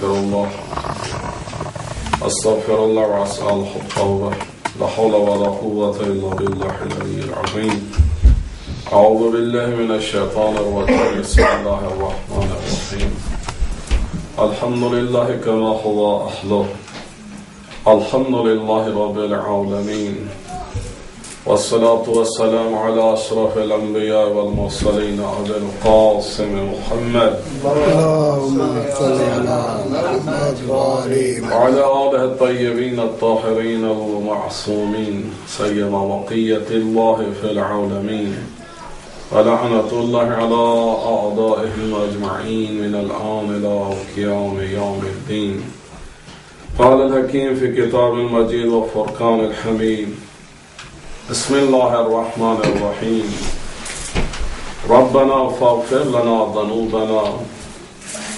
الله أستغفر الله وأسأل التوبة لا حول ولا قوة إلا بالله العلي العظيم أعوذ بالله من الشيطان الرجيم بسم الله الرحمن الرحيم الحمد لله كما هو أهله الحمد لله رب العالمين والصلاة والسلام على أشرف الأنبياء والمرسلين أبي القاسم محمد اللهم صل على محمد وعلى آله الطيبين الطاهرين المعصومين سيما بقية الله في العالمين ولعنة الله على أعدائهم أجمعين من الآن إلى قيام يوم الدين قال الحكيم في كتاب المجيد وفرقان الحميد بسم الله الرحمن الرحيم ربنا فاغفر لنا ذنوبنا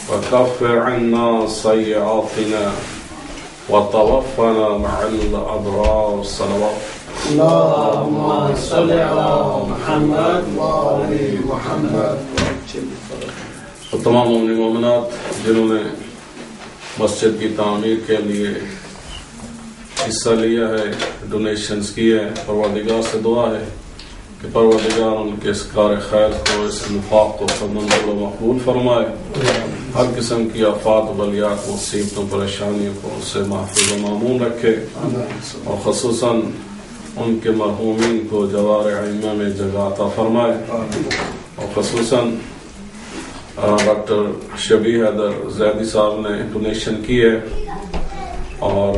وكفر عنا سيئاتنا وتوفنا مع الأبرار صلوات اللهم صل على محمد وآل محمد. تو تمام مومنین مومنات جنہوں نے مسجد کی تعمیر کے لیے حصہ لیا ہے، ڈونیشنز کی ہے، پروردگار سے دعا ہے کہ پروردگار ان کے اس کار خیر کو، اس انفاق کو منظور و مقبول فرمائے، ہر قسم کی آفات بلیات مصیبتوں پریشانیوں کو اس سے محفوظ و معمون رکھے، اور خصوصاً ان کے مرحومین کو جوار ائمہ میں جگہ عطا فرمائے، اور خصوصاً ڈاکٹر شبیہ حیدر زیدی صاحب نے ڈونیشن کی ہے، اور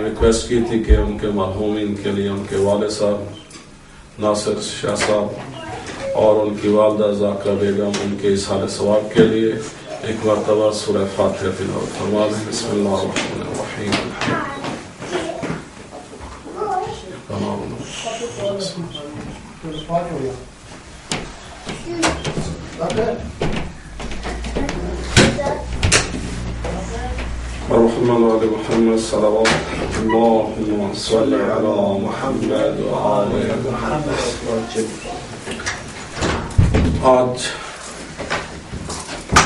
ریکویسٹ کی تھی کہ ان کے مرحومین کے لیے ان کے والد صاحب ناصر شاہ صاحب اور ان کی والدہ ذاکرہ بیگم ان کے اصحال ثواب کے لیے ایک مرتبہ سورہ فاتحہ تلاوت فرما لیں۔ بسم اللہ الرحمن الرحیم الرحمن وآل محمد صلوات اللهم صل على محمد وآل محمد۔ آج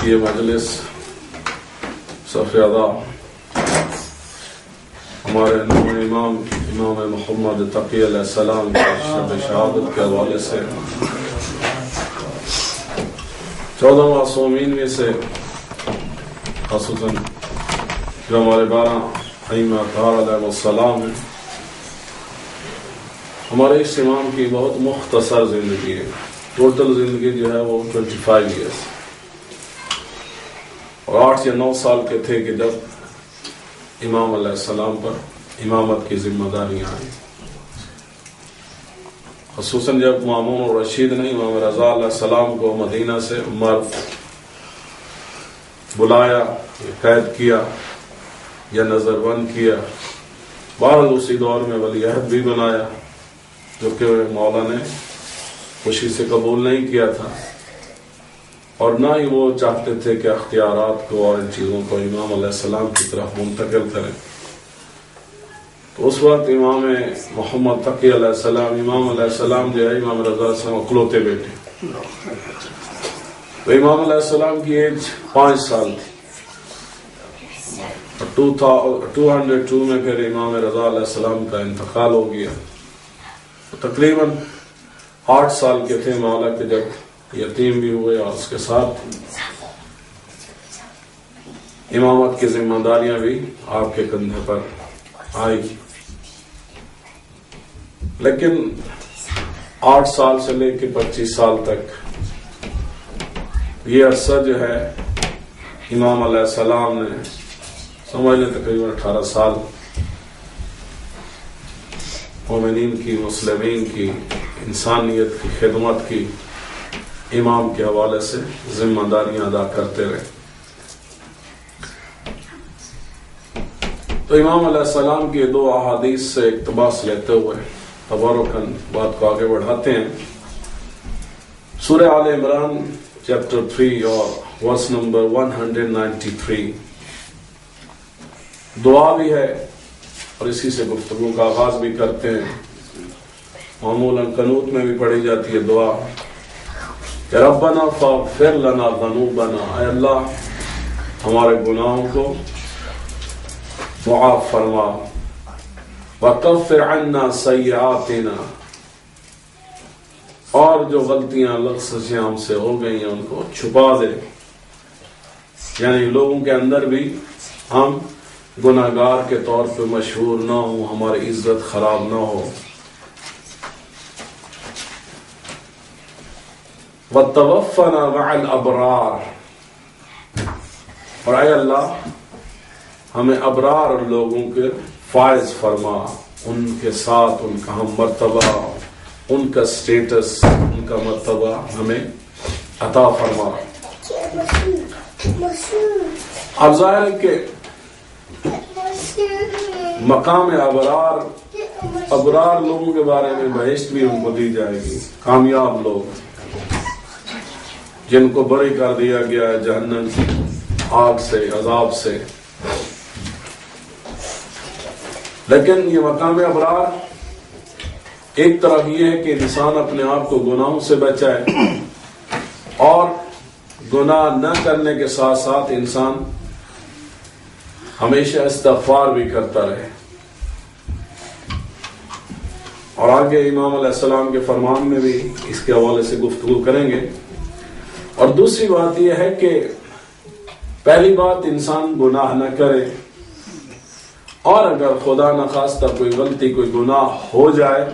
یہ مجلس صفیادہ ہمارے امام محمد تقی علیہ السلام کی شب شہادت کے حوالے سے 14 معصومین میں سے خصوصاً جو ہمارے 12 ائمہ اطہار علیہ السلام ہیں، ہمارے اس امام کی بہت مختصر زندگی ہے، ٹوٹل زندگی جو ہے وہ 25 ایئرس، اور 8 یا 9 سال کے تھے کہ جب امام علیہ السلام پر امامت کی ذمہ داریاں آئیں، خصوصاً جب مامون الرشید نے امام رضا علیہ السلام کو مدینہ سے عمر بلایا، قید کیا یا نظر بند کیا، بہرحال اسی دور میں ولی عہد بھی بنایا، جو کہ مولا نے خوشی سے قبول نہیں کیا تھا، اور نہ ہی وہ چاہتے تھے کہ اختیارات کو اور ان چیزوں کو امام علیہ السلام کی طرف منتقل کریں۔ تو اس وقت امام محمد تقی علیہ السلام، امام علیہ السلام جو ہے امام رضا علیہ السلام اکلوتے بیٹے، تو امام علیہ السلام کی ایج 5 سال تھی، 202 میں پھر امام رضا علیہ السلام کا انتقال ہو گیا، تقریباً 8 سال کے تھے مولا کے جب یتیم بھی ہوئے، اور اس کے ساتھ امامت کی ذمہ داریاں بھی آپ کے کندھے پر آئی، لیکن 8 سال سے لے کے 25 سال تک یہ عرصہ جو ہے امام علیہ السلام نے سمجھ لیں تقریباً 18 سال مومنین کی، مسلمین کی، انسانیت کی خدمت کی امام کے حوالے سے ذمہ داریاں ادا کرتے رہے۔ تو امام علیہ السلام کی 2 احادیث سے اقتباس لیتے ہوئے تبارکاً بات کو آگے بڑھاتے ہیں۔ سورہ آل عمران چیپٹر 3 اور ورس نمبر 193 دعا بھی ہے، اور اسی سے گفتگو کا آغاز بھی کرتے ہیں۔ معمولاً قنوت میں بھی پڑھی جاتی ہے دعا کہ ربنا فاغفر لنا ذنوبنا، اے اللہ ہمارے گناہوں کو معاف فرما، وَكَفِّرْ عَنَّا سَيِّئَاتِنَا، اور جو غلطیاں لغزشیں ہم سے ہو گئی ہیں ان کو چھپا دے، یعنی لوگوں کے اندر بھی ہم گناہگار کے طور پہ مشہور نہ ہوں، ہماری عزت خراب نہ ہو۔ وَتَوَفَّنَا مَعَ الْأَبْرَارِ، اور اے اللہ ہمیں ابرار لوگوں کے فائز فرما، ان کے ساتھ ان کا ہم مرتبہ، ان کا سٹیٹس، ان کا مرتبہ ہمیں عطا فرما۔ اب ظاہر ہے کہ مقام ابرار لوگوں کے بارے میں بہشت بھی ان کو دی جائے گی، کامیاب لوگ جن کو بری کر دیا گیا ہے جہنم کی آگ سے، عذاب سے۔ لیکن یہ مقام ابرار ایک طرف یہ ہے کہ انسان اپنے آپ کو گناہوں سے بچائے اور گناہ نہ کرنے کے ساتھ ساتھ انسان ہمیشہ استغفار بھی کرتا رہے، اور آگے امام علیہ السلام کے فرمان میں بھی اس کے حوالے سے گفتگو کریں گے۔ اور دوسری بات یہ ہے کہ پہلی بات انسان گناہ نہ کرے، اور اگر خدا نخواستہ کوئی غلطی کوئی گناہ ہو جائے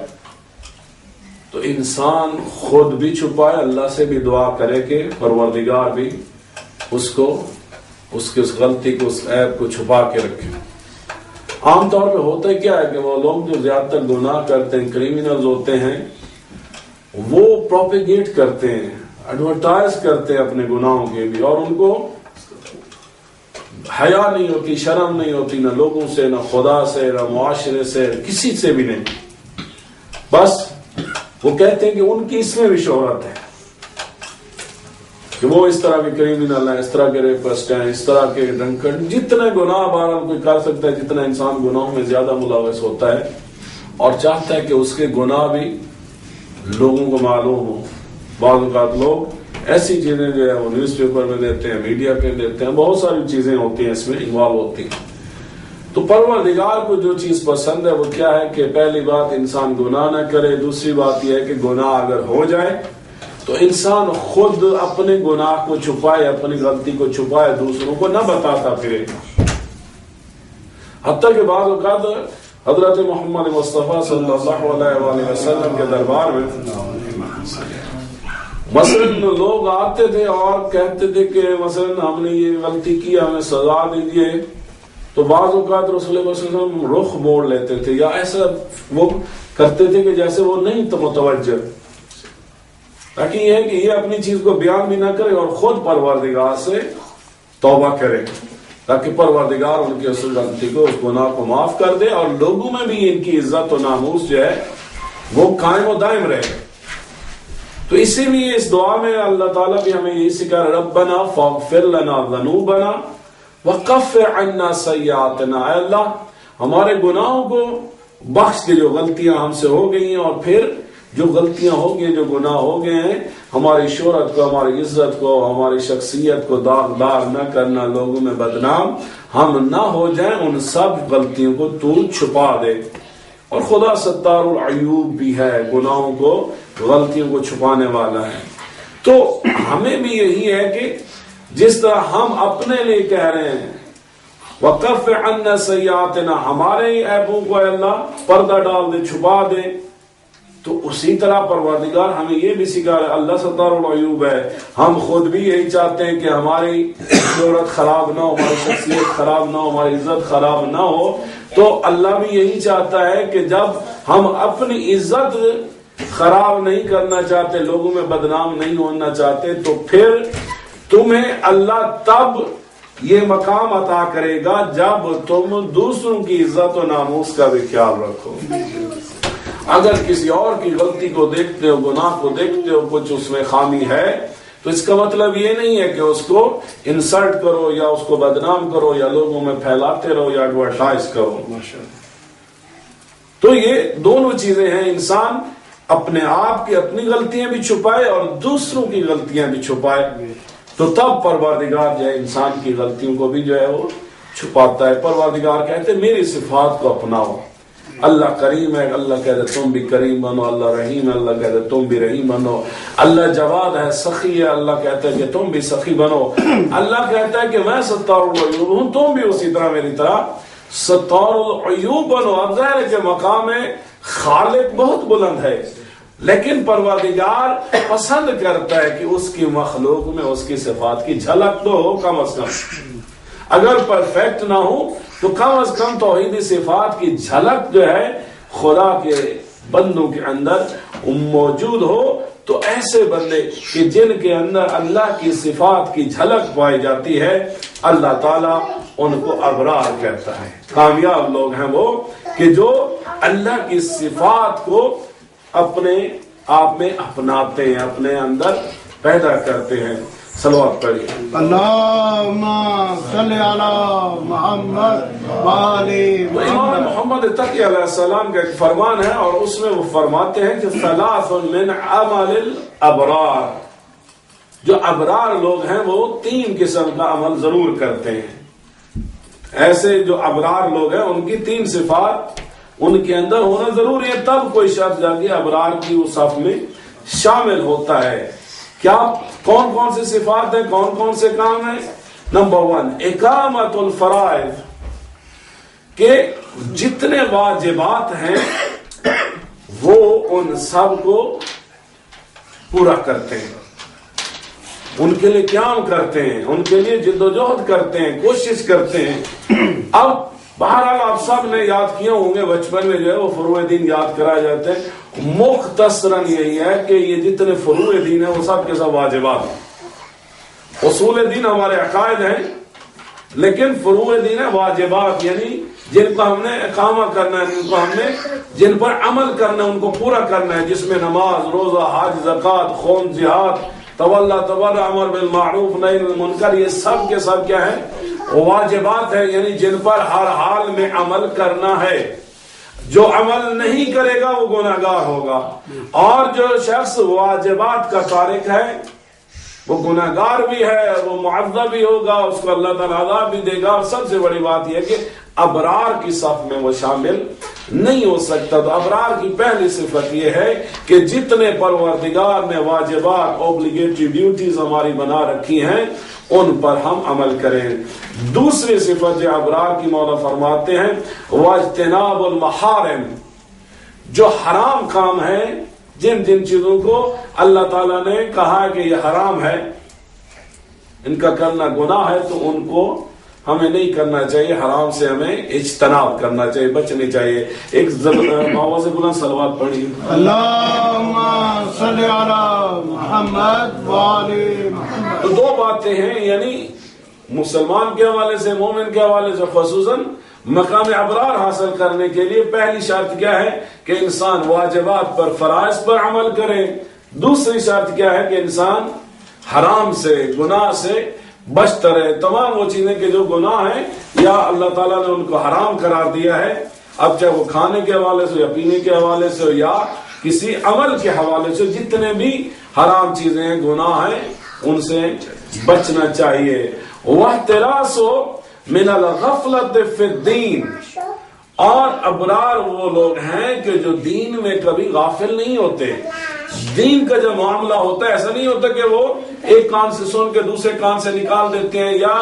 تو انسان خود بھی چھپائے، اللہ سے بھی دعا کرے کہ پروردگار بھی اس کو اس کی اس غلطی کو، اس عیب کو چھپا کے رکھے۔ عام طور پہ ہوتا کیا ہے کہ وہ لوگ جو زیادہ تر گناہ کرتے ہیں، کریمنلز ہوتے ہیں، وہ پروپیگیٹ کرتے ہیں، ایڈورٹائز کرتے ہیں اپنے گناہوں کے بھی، اور ان کو حیا نہیں ہوتی، شرم نہیں ہوتی، نہ لوگوں سے، نہ خدا سے، نہ معاشرے سے، کسی سے بھی نہیں۔ بس وہ کہتے ہیں کہ ان کی اس میں بھی شہرت ہے کہ وہ اس طرح کے کریمنل ہیں، اس طرح کے ریپسٹ ہیں، اس طرح کے ڈرنکن، جتنے گناہ بہرحال کوئی کر سکتا ہے، جتنا انسان گناہوں میں زیادہ ملوث ہوتا ہے اور چاہتا ہے کہ اس کے گناہ بھی لوگوں کو معلوم ہو۔ بعض اوقات لوگ ایسی چیزیں جو ہے وہ نیوز پیپر میں دیتے ہیں، میڈیا پہ دیتے ہیں، بہت ساری چیزیں ہوتی ہیں اس میں انوالو ہوتی ہیں۔ تو پروردگار کو جو چیز پسند ہے وہ کیا ہے کہ پہلی بات انسان گناہ نہ کرے، دوسری بات یہ ہے کہ گناہ اگر ہو جائے تو انسان خود اپنے گناہ کو چھپائے، اپنی غلطی کو چھپائے، دوسروں کو نہ بتاتا پھرے۔ حتیٰ کہ بعض اوقات حضرت محمد مصطفیٰ صلی اللہ علیہ وآلہ وسلم کے دربار میں مثلاً لوگ آتے تھے اور کہتے تھے کہ مثلاً ہم نے یہ غلطی کی، ہمیں سزا دیجیے، تو بعض اوقات رسول اللہ صلی اللہ علیہ وسلم رخ موڑ لیتے تھے یا ایسا وہ کرتے تھے کہ جیسے وہ نہیں تو متوجہ، تاکہ یہ ہے کہ یہ اپنی چیز کو بیان بھی نہ کرے اور خود پروردگار سے توبہ کرے، تاکہ پروردگار ان کی اس غلطی کو، اس گناہ کو معاف کر دے اور لوگوں میں بھی ان کی عزت و ناموس جو ہے وہ قائم و دائم رہے۔ تو اسی لیے اس دعا میں اللہ تعالیٰ بھی ہمیں یہی سکھا، ربنا فاغفر لنا ذنوبنا وکفر عنا سیئاتنا، اے اللہ ہمارے گناہوں کو بخش دے جو غلطیاں ہم سے ہو گئی ہیں، اور پھر جو غلطیاں ہو گئی، جو گناہ ہو گئے ہیں، ہماری شہرت کو، ہماری عزت کو، ہماری شخصیت کو داغدار نہ کرنا، لوگوں میں بدنام ہم نہ ہو جائیں، ان سب غلطیوں کو تو چھپا دے۔ اور خدا ستار العیوب بھی ہے، گناہوں کو، غلطیوں کو چھپانے والا ہے۔ تو ہمیں بھی یہی ہے کہ جس طرح ہم اپنے لیے کہہ رہے ہیں وَكَفِّ عَنَّا سَيِّئَاتِنَا، ہمارے ہی عیبوں کو اللہ پردہ ڈال دے، چھپا دے، تو اسی طرح پروردگار ہمیں یہ بھی سکھا رہا ہے، اللہ ستار العیوب ہے، ہم خود بھی یہی چاہتے ہیں کہ ہماری صورت خراب نہ ہو، ہماری شخصیت خراب نہ ہو، ہماری عزت خراب نہ ہو، تو اللہ بھی یہی چاہتا ہے کہ جب ہم اپنی عزت خراب نہیں کرنا چاہتے، لوگوں میں بدنام نہیں ہونا چاہتے، تو پھر تمہیں اللہ تب یہ مقام عطا کرے گا جب تم دوسروں کی عزت و ناموس کا بھی خیال رکھو۔ اگر کسی اور کی غلطی کو دیکھتے ہو، گناہ کو دیکھتے ہو، کچھ اس میں خامی ہے، تو اس کا مطلب یہ نہیں ہے کہ اس کو انسلٹ کرو یا اس کو بدنام کرو یا لوگوں میں پھیلاتے رہو یا ایڈورٹائز کرو۔ تو یہ دونوں چیزیں ہیں، انسان اپنے آپ کی اپنی غلطیاں بھی چھپائے اور دوسروں کی غلطیاں بھی چھپائے، تو تب پروردگار جو ہے انسان کی غلطیوں کو بھی جو ہے وہ چھپاتا ہے. پروردگار کہتے میری صفات کو اپناؤ. اللہ کریم ہے, اللہ کہتے تم بھی کریم بنو. اللہ رحیم ہے, اللہ کہتے تم بھی رحیم بنو. اللہ جواد ہے, سخی ہے, اللہ کہتا ہے کہ تم بھی سخی بنو. اللہ کہتا ہے کہ میں ستار العیوب ہوں, تم بھی اسی طرح میری طرح ستار العیوب بنو. اب ظاہر ہے کہ مقام خالق بہت بلند ہے, لیکن پروردگار پسند کرتا ہے کہ اس کی مخلوق میں اس کی صفات کی جھلک تو ہو کم از کم. اگر پرفیکٹ نہ ہو تو کم از کم توحیدی صفات کی جھلک جو ہے خدا کے بندوں کے اندر موجود ہو. تو ایسے بندے کہ جن کے اندر اللہ کی صفات کی جھلک پائی جاتی ہے, اللہ تعالیٰ ان کو ابرار کہتا ہے. کامیاب لوگ ہیں وہ کہ جو اللہ کی صفات کو اپنے آپ میں اپناتے ہیں, اپنے اندر پیدا کرتے ہیں. صلوات پڑھیے. اللہم صلی علی محمد وآلِ امام محمد تقی علیہ السلام کا ایک فرمان ہے, اور اس میں وہ فرماتے ہیں کہ ثلاث من عمل الابرار, جو ابرار لوگ ہیں وہ 3 قسم کا عمل ضرور کرتے ہیں. ایسے جو ابرار لوگ ہیں ان کی 3 صفات ان کے اندر ہونا ضروری ہے, تب کوئی شخص جا کے ابرار کی اس صف میں شامل ہوتا ہے. کیا کون کون سی صفات ہیں, کون کون سے کام ہیں؟ نمبر 1 اقامت الفرائض, کہ جتنے واجبات ہیں وہ ان سب کو پورا کرتے ہیں, ان کے لیے قیام کرتے ہیں, ان کے لیے جدوجہد کرتے ہیں, کوشش کرتے ہیں. اب بہرحال آپ سب نے یاد کیا ہوں گے بچپن میں جو ہے وہ فروع دین یاد کرائے جاتے ہیں. مختصراً یہی ہے کہ یہ جتنے فروع دین ہیں وہ سب کے سب واجبات ہیں. اصول دین ہمارے عقائد ہیں, لیکن فروع دین ہے واجبات, یعنی جن کو ہم نے اقامہ کرنا ہے, جن پر عمل کرنا ہے, ان کو پورا کرنا ہے, جس میں نماز, روزہ, حج, زکوٰۃ, خون, جہاد, تولا تبرع, امر بالمعروف, نہی عن المنکر, یہ سب کے سب کیا ہے؟ واجبات ہے, یعنی جن پر ہر حال میں عمل کرنا ہے. جو عمل نہیں کرے گا وہ گناہگار ہوگا, اور جو شخص واجبات کا تارک ہے وہ گناہگار بھی ہے, وہ معذب بھی ہوگا, اس کو اللہ تعالیٰ عذاب بھی دے گا. اور سب سے بڑی بات یہ ہے کہ ابرار کی صف میں وہ شامل نہیں ہو سکتا. تو ابرار کی پہلی صفت یہ ہے کہ جتنے پروردگار نے واجبات, اوبلیگیٹری ڈیوٹیز ہماری بنا رکھی ہیں, ان پر ہم عمل کریں. دوسری صفت جو ابرار کی مولا فرماتے ہیں واجتناب المحارم, جو حرام کام ہے, جن جن چیزوں کو اللہ تعالیٰ نے کہا کہ یہ حرام ہے, ان کا کرنا گناہ ہے, تو ان کو ہمیں نہیں کرنا چاہیے. حرام سے ہمیں اجتناب کرنا چاہیے, بچنی چاہیے. ایک آواز بلند صلوات پڑھی. اللہم صلی علی محمد وآلِ محمد. تو 2 باتیں ہیں, یعنی مسلمان کے حوالے سے, مومن کے حوالے سے خصوصاً مقام ابرار حاصل کرنے کے لیے پہلی شرط کیا ہے کہ انسان واجبات پر, فرائض پر عمل کرے. دوسری شرط کیا ہے کہ انسان حرام سے, گناہ سے بچتا رہے. تمام وہ چیزیں کہ جو گناہ ہیں یا اللہ تعالیٰ نے ان کو حرام قرار دیا ہے, اب چاہے وہ کھانے کے حوالے سے, یا پینے کے حوالے سے, یا کسی عمل کے حوالے سے, جتنے بھی حرام چیزیں ہیں, گناہ ہیں, ان سے بچنا چاہیے. وَاحْتِرَاسُ مِنَ الْغَفْلَةِ فِي الدِّينِ, اور ابرار وہ لوگ ہیں کہ جو دین میں کبھی غافل نہیں ہوتے. دین کا جو معاملہ ہوتا ہے ایسا نہیں ہوتا کہ وہ ایک کان سے سن کے دوسرے کان سے نکال دیتے ہیں, یا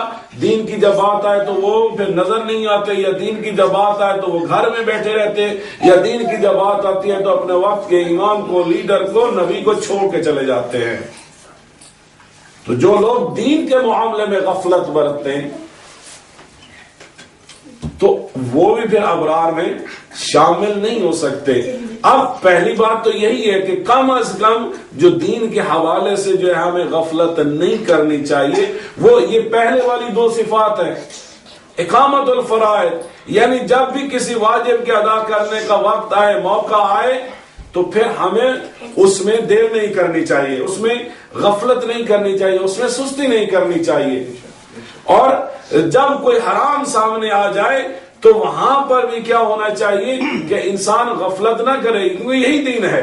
دین کی جب بات آئے تو وہ پھر نظر نہیں آتے, یا دین کی جب بات آئے تو وہ گھر میں بیٹھے رہتے, یا دین کی جب بات آتی ہے تو اپنے وقت کے امام کو, لیڈر کو, نبی کو چھوڑ کے چلے جاتے ہیں. تو جو لوگ دین کے معاملے میں غفلت برتتے ہیں تو وہ بھی پھر ابرار میں شامل نہیں ہو سکتے. اب پہلی بات تو یہی ہے کہ کم از کم جو دین کے حوالے سے جو ہے ہمیں غفلت نہیں کرنی چاہیے, وہ یہ پہلے والی 2 صفات ہیں. اقامت الفرائض, یعنی جب بھی کسی واجب کے ادا کرنے کا وقت آئے, موقع آئے, تو پھر ہمیں اس میں دیر نہیں کرنی چاہیے, اس میں غفلت نہیں کرنی چاہیے, اس میں سستی نہیں کرنی چاہیے. اور جب کوئی حرام سامنے آ جائے تو وہاں پر بھی کیا ہونا چاہیے کہ انسان غفلت نہ کرے, کیونکہ یہی دین ہے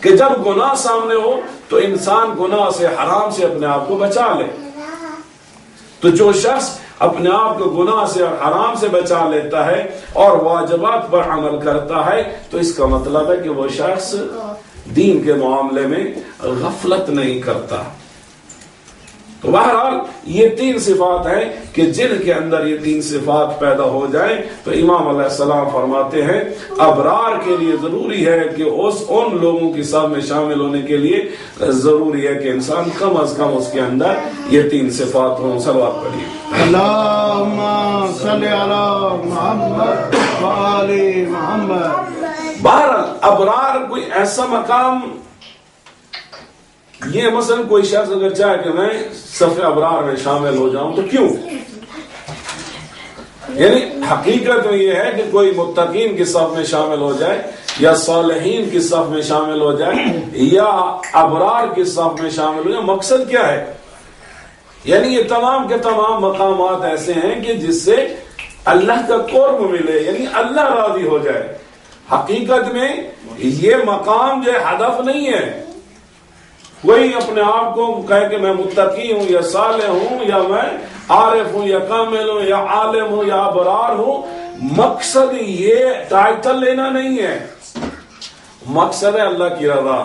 کہ جب گناہ سامنے ہو تو انسان گناہ سے, حرام سے اپنے آپ کو بچا لے. تو جو شخص اپنے آپ کو گناہ سے اور حرام سے بچا لیتا ہے اور واجبات پر عمل کرتا ہے تو اس کا مطلب ہے کہ وہ شخص دین کے معاملے میں غفلت نہیں کرتا. تو بہرحال یہ 3 صفات ہیں کہ جن کے اندر یہ 3 صفات پیدا ہو جائیں تو امام علیہ السلام فرماتے ہیں ابرار کے لیے ضروری ہے کہ ان لوگوں کی صف میں شامل ہونے کے لیے ضروری ہے کہ انسان کم از کم اس کے اندر یہ 3 صفات ہوں. صلوات پڑھیے. اللہم صلی علی محمد و آل محمد. بہرحال ابرار کوئی ایسا مقام، یہ مثلا کوئی شخص اگر چاہے کہ میں صف ابرار میں شامل ہو جاؤں تو کیوں؟ یعنی حقیقت میں یہ ہے کہ کوئی متقین کی صف میں شامل ہو جائے یا صالحین کی صف میں شامل ہو جائے یا ابرار کی صف میں شامل ہو جائے، مقصد کیا ہے؟ یعنی یہ تمام کے تمام مقامات ایسے ہیں کہ جس سے اللہ کا قرب ملے، یعنی اللہ راضی ہو جائے. حقیقت میں یہ مقام جو ہدف نہیں ہے. کوئی اپنے آپ کو کہے کہ میں متقی ہوں یا صالح ہوں یا میں عارف ہوں یا کامل ہوں یا عالم ہوں یا ابرار ہوں، مقصد یہ ٹائٹل لینا نہیں ہے، مقصد ہے اللہ کی رضا.